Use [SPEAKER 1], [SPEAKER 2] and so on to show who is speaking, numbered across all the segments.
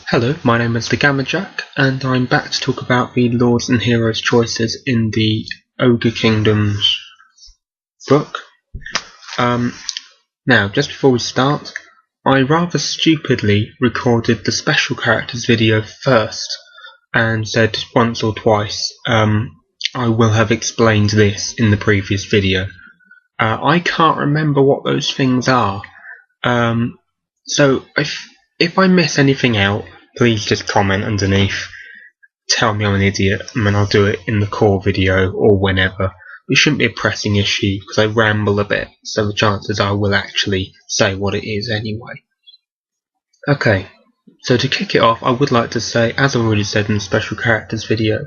[SPEAKER 1] Hello, my name is the Gammajack, and I'm back to talk about the Lords and Heroes choices in the Ogre Kingdoms book. Now, just before we start, I rather stupidly recorded the special characters video first and said once or twice, I will have explained this in the previous video. I can't remember what those things are, so if I miss anything out, please just comment underneath, tell me I'm an idiot, and then I'll do it in the core video or whenever. It shouldn't be a pressing issue because I ramble a bit, so the chances are I will actually say what it is anyway. Okay, so to kick it off, I would like to say, as I've already said in the special characters video,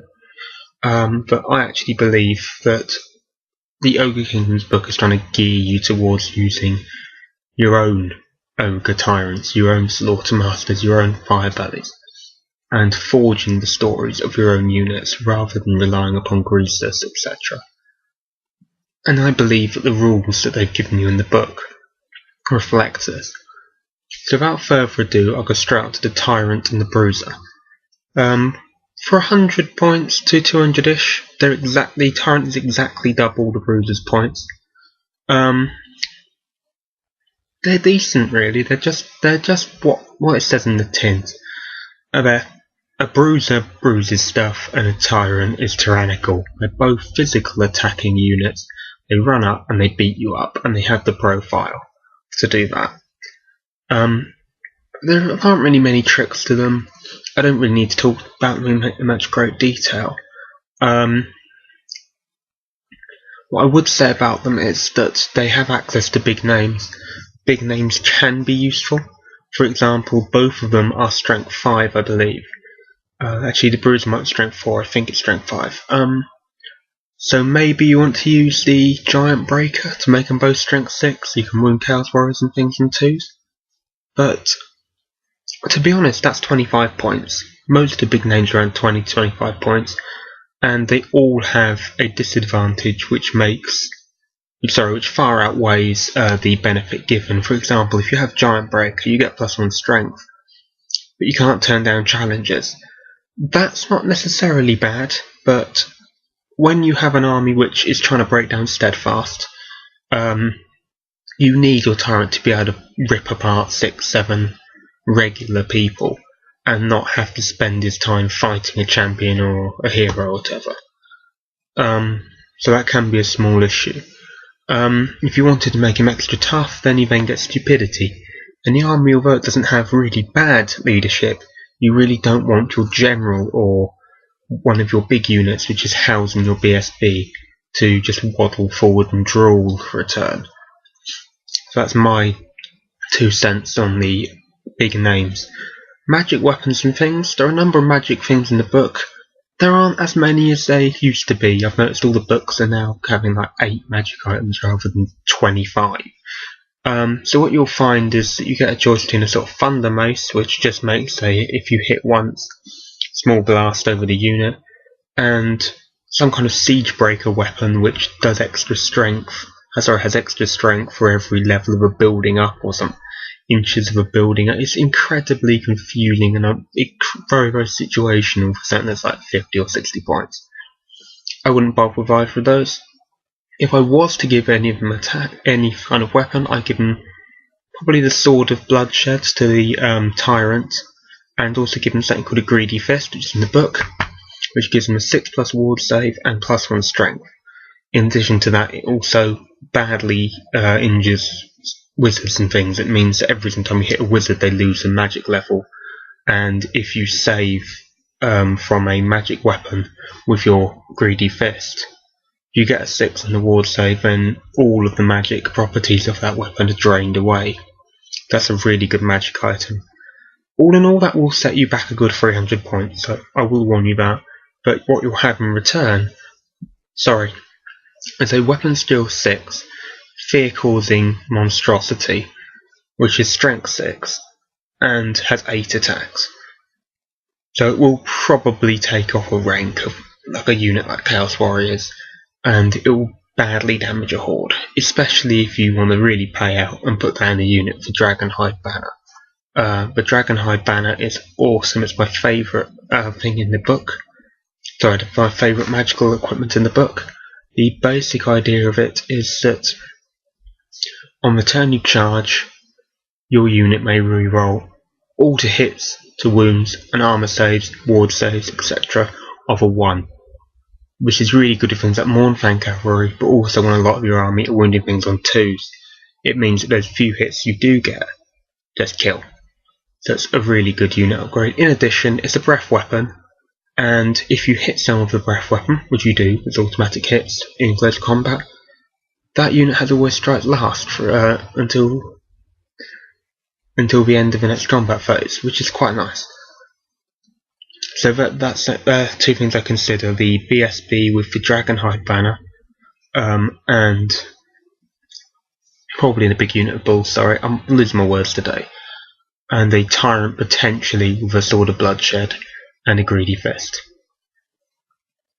[SPEAKER 1] that I actually believe that the Ogre Kingdoms book is trying to gear you towards using your own ogre tyrants, your own slaughter masters, your own fire bellies, and forging the stories of your own units rather than relying upon greasers, etc. And I believe that the rules that they've given you in the book reflect this. So without further ado, I'll go straight out to the tyrant and the bruiser. For 100 points to 200-ish, the tyrant is exactly double the bruiser's points. They're decent, really. They're just what it says in the tins. A bruiser bruises stuff, and a tyrant is tyrannical. They're both physical attacking units. They run up and they beat you up, and they have the profile to do that. There aren't really many tricks to them. I don't really need to talk about them in much great detail. What I would say about them is that they have access to big names. Big names can be useful. For example, both of them are strength 5, I believe. Actually, the bruiser might be strength 4, I think it's strength 5. So maybe you want to use the giant breaker to make them both strength 6, so you can wound Chaos Warriors and things in 2s. But, to be honest, that's 25 points. Most of the big names are around 20-25 points, and they all have a disadvantage which far outweighs the benefit given. For example, if you have Giant Breaker, you get +1 strength, but you can't turn down challenges. That's not necessarily bad, but when you have an army which is trying to break down Steadfast, you need your tyrant to be able to rip apart 6-7 regular people and not have to spend his time fighting a champion or a hero or whatever. So that can be a small issue. If you wanted to make him extra tough, then you then get stupidity. And the army, although it doesn't have really bad leadership, you really don't want your general or one of your big units, which is housing your BSB, to just waddle forward and drool for a turn. So that's my 2 cents on the big names. Magic weapons and things. There are a number of magic things in the book. There aren't as many as they used to be. I've noticed all the books are now having like 8 magic items rather than 25. So what you'll find is that you get a choice between a sort of thunder mace, which just makes if you hit once, small blast over the unit, and some kind of siege breaker weapon which does extra strength. Has extra strength for every level of a building up or some inches of a building. It's incredibly confusing and very, very situational for something that's like 50 or 60 points. I wouldn't bother with either of those. If I was to give any of them any kind of weapon, I'd give them probably the Sword of Bloodshed to the tyrant, and also give them something called a Greedy Fist, which is in the book, which gives them a 6+ ward save and +1 strength. In addition to that, it also badly injures wizards and things. It means that every single time you hit a wizard, they lose a magic level, and if you save from a magic weapon with your Greedy Fist, you get a 6 on the ward save, and all of the magic properties of that weapon are drained away. That's a really good magic item. All in all, that will set you back a good 300 points, so I will warn you that. But what you'll have in return, is a weapon skill 6, fear-causing monstrosity, which is strength 6 and has 8 attacks. So it will probably take off a rank of like a unit like Chaos Warriors, and it will badly damage a horde, especially if you want to really pay out and put down a unit for Dragonhide Banner. The Dragonhide banner is awesome. It's my favourite thing in the book. Sorry, my favourite magical equipment in the book. The basic idea of it is that on the turn you charge, your unit may re-roll all to hits, to wounds, and armour saves, ward saves, etc. of a 1. Which is really good if things like Mournfang Cavalry, but also when a lot of your army are wounding things on 2s. It means that those few hits you do get, just kill. So it's a really good unit upgrade. In addition, it's a breath weapon, and if you hit someone with a breath weapon, which you do with automatic hits in close combat, that unit has always strike last for until the end of the next combat phase, which is quite nice. So that's two things I consider: the BSB with the Dragonhide banner, and probably the big unit of bulls. Sorry, I'm losing my words today. And a tyrant potentially with a sword of bloodshed and a greedy fist.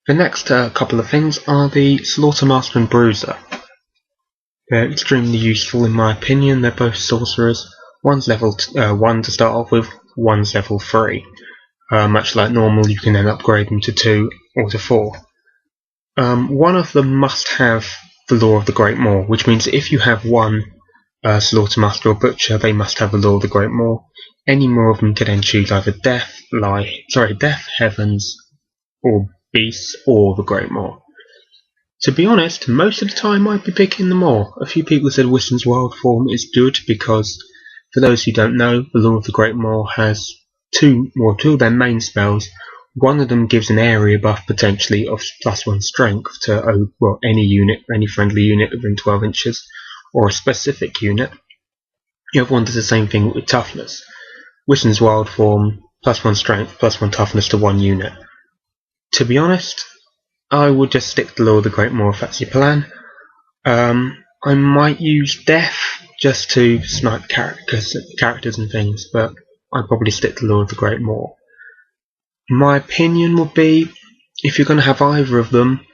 [SPEAKER 1] The next couple of things are the Slaughtermaster and Bruiser. They're extremely useful in my opinion. They're both sorcerers. One's level 1 to start off with, one's level 3. Much like normal, you can then upgrade them to 2 or to 4. One of them must have the Law of the Great Maw, which means that if you have one Slaughtermaster or Butcher, they must have the Law of the Great Maw. Any more of them can then choose either Death, Heavens, or Beasts, or the Great Maw. To be honest, most of the time I'd be picking the Maw. A few people said Wisdom's Wild Form is good because, for those who don't know, the Law of the Great Maw has two of their main spells. One of them gives an area buff potentially of +1 strength to any unit, any friendly unit within 12 inches, or a specific unit. The other one does the same thing with toughness. Wisdom's Wild Form, +1 strength, +1 toughness to one unit. To be honest, I would just stick to Law of the Great Maw if that's your plan. I might use Death just to snipe characters and things, but I'd probably stick to Law of the Great Maw. My opinion would be, if you're going to have either of them,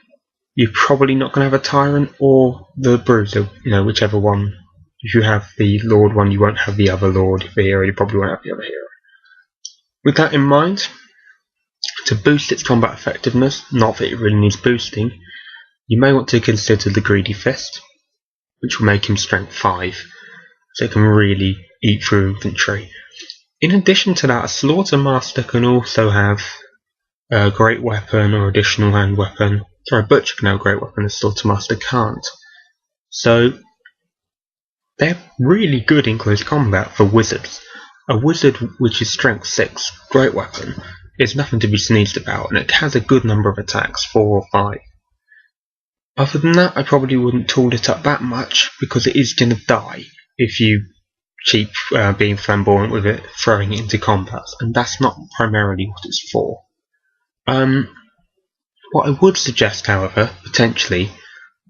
[SPEAKER 1] you're probably not going to have a Tyrant or the Bruiser, whichever one. If you have the Lord one, you won't have the other Lord. If the hero, you probably won't have the other hero. With that in mind, to boost its combat effectiveness, not that it really needs boosting, you may want to consider the Greedy Fist, which will make him strength 5, so it can really eat through infantry. In addition to that, a Slaughtermaster can also have a great weapon or additional hand weapon. Sorry, a Butcher can have a great weapon, a Slaughtermaster can't. So they're really good in close combat for wizards. A wizard which is strength 6, great weapon, is nothing to be sneezed about, and it has a good number of attacks, 4 or 5. Other than that, I probably wouldn't tool it up that much, because it is going to die if you cheap being flamboyant with it, throwing it into combats, and that's not primarily what it's for. What I would suggest, however, potentially,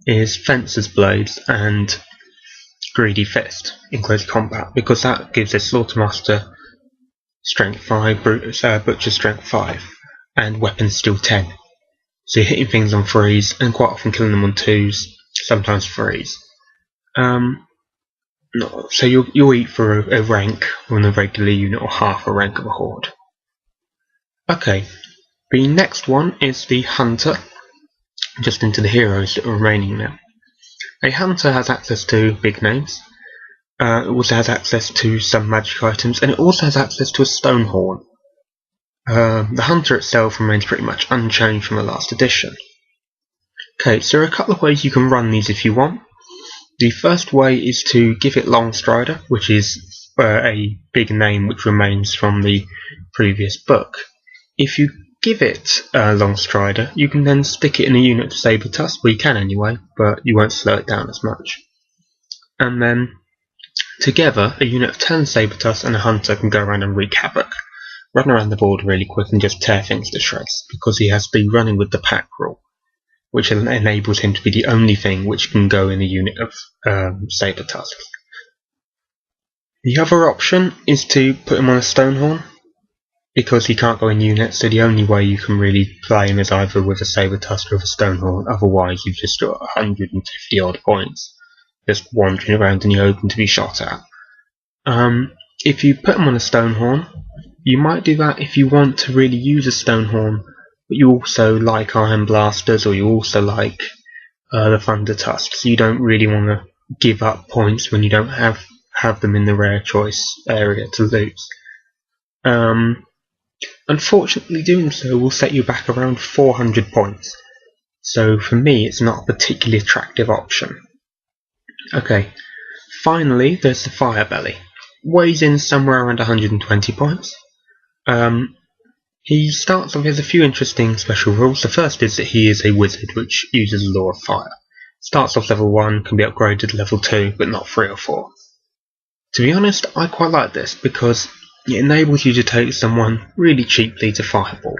[SPEAKER 1] is Fencer's Blades and Greedy Fist in close combat, because that gives a Slaughtermaster strength 5, Butcher strength 5, and weapons still 10. So you're hitting things on 3s, and quite often killing them on 2s, sometimes 3s. So you'll eat for a rank on a regular unit, or half a rank of a horde. Okay, the next one is the Hunter, just into the heroes that are remaining now. A Hunter has access to big names, it also has access to some magic items, and it also has access to a Stonehorn. The Hunter itself remains pretty much unchanged from the last edition. Okay, so there are a couple of ways you can run these if you want. The first way is to give it Longstrider, which is a big name which remains from the previous book. If you give it Longstrider, you can then stick it in a unit of Sabertusk, well you can anyway, but you won't slow it down as much. And then together, a unit of 10 Sabertusk and a Hunter can go around and wreak havoc, run around the board really quick and just tear things to shreds, because he has to be running with the pack rule, which enables him to be the only thing which can go in a unit of Sabertusks. The other option is to put him on a Stonehorn, because he can't go in units, so the only way you can really play him is either with a Sabertusk or with a Stonehorn, otherwise you've just got 150 odd points just wandering around in the open to be shot at. if you put them on a stone horn, you might do that if you want to really use a stone horn, but you also like iron blasters, or you also like the thunder tusks. You don't really want to give up points when you don't have them in the rare choice area to lose. Unfortunately, doing so will set you back around 400 points. So for me, it's not a particularly attractive option. Okay, finally there's the Fire Belly. Weighs in somewhere around 120 points. He starts off with a few interesting special rules. The first is that he is a wizard which uses the law of fire. Starts off level 1, can be upgraded to level 2, but not 3 or 4. To be honest, I quite like this because it enables you to take someone really cheaply to Fireball.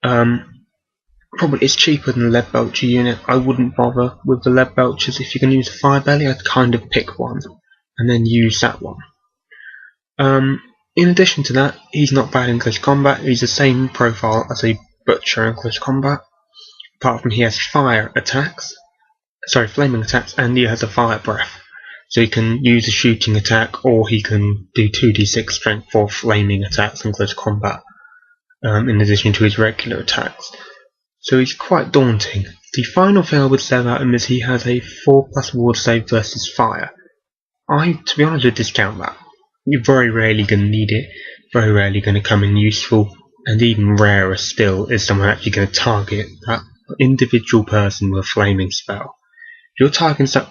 [SPEAKER 1] Probably it's cheaper than the Lead Belcher unit. I wouldn't bother with the Lead Belchers. If you can use a Fire Belly, I'd kind of pick one and then use that one. In addition to that, he's not bad in close combat. He's the same profile as a Butcher in close combat, apart from he has flaming attacks, and he has a fire breath. So he can use a shooting attack, or he can do 2d6 strength for flaming attacks in close combat, in addition to his regular attacks. So he's quite daunting. The final thing I would say about him is he has a 4+ ward save versus fire. To be honest, would discount that. You're very rarely going to need it, very rarely going to come in useful, and even rarer still is someone actually going to target that individual person with a flaming spell. If you're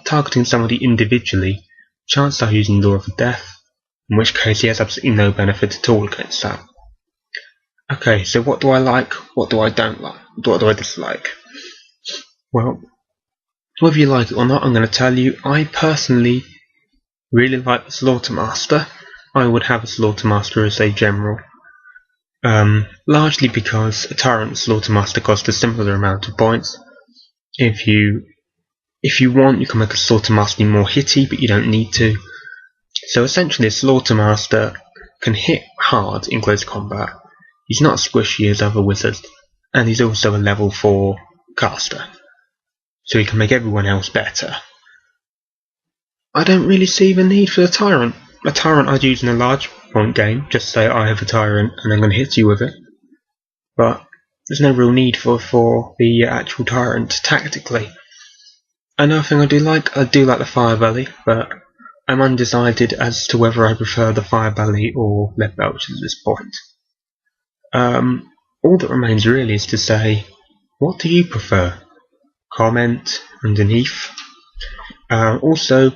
[SPEAKER 1] targeting somebody individually, chances are using Law of Death, in which case he has absolutely no benefit at all against that. Okay, so what do I like, what do I don't like, what do I dislike? Well, whether you like it or not, I'm going to tell you, I personally really like the Slaughtermaster. I would have a Slaughtermaster as a general. Largely because a Tyrant Slaughtermaster costs a similar amount of points. If you want, you can make a Slaughtermaster more hitty, but you don't need to. So essentially, a Slaughtermaster can hit hard in close combat. He's not as squishy as other wizards, and he's also a level 4 caster, so he can make everyone else better. I don't really see the need for the Tyrant. A Tyrant I'd use in a large point game, just say I have a Tyrant and I'm going to hit you with it. But there's no real need for the actual Tyrant tactically. Another thing I do like the Fire Belly, but I'm undecided as to whether I prefer the Fire Belly or Lead Belchers at this point. All that remains really is to say, what do you prefer? Comment underneath. Also,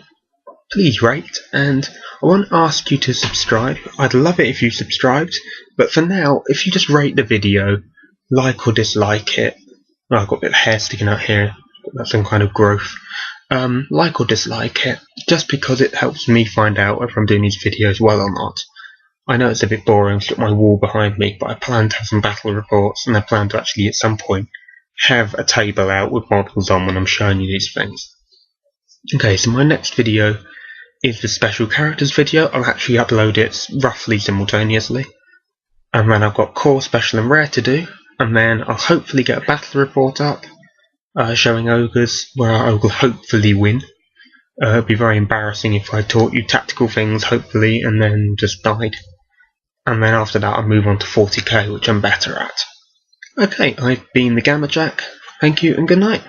[SPEAKER 1] please rate, and I won't ask you to subscribe. I'd love it if you subscribed, but for now, if you just rate the video, like or dislike it. Oh, I've got a bit of hair sticking out here, that's some kind of growth. Like or dislike it, just because it helps me find out if I'm doing these videos well or not. I know it's a bit boring to look at my wall behind me, but I plan to have some battle reports, and I plan to actually at some point have a table out with models on when I'm showing you these things. Okay, so my next video is the special characters video. I'll actually upload it roughly simultaneously, and then I've got core, special and rare to do, and then I'll hopefully get a battle report up showing ogres where I will hopefully win. It'd be very embarrassing if I taught you tactical things hopefully and then just died, and then after that I'll move on to 40k, which I'm better at. Okay, I've been the Gamma Jack, thank you and good night.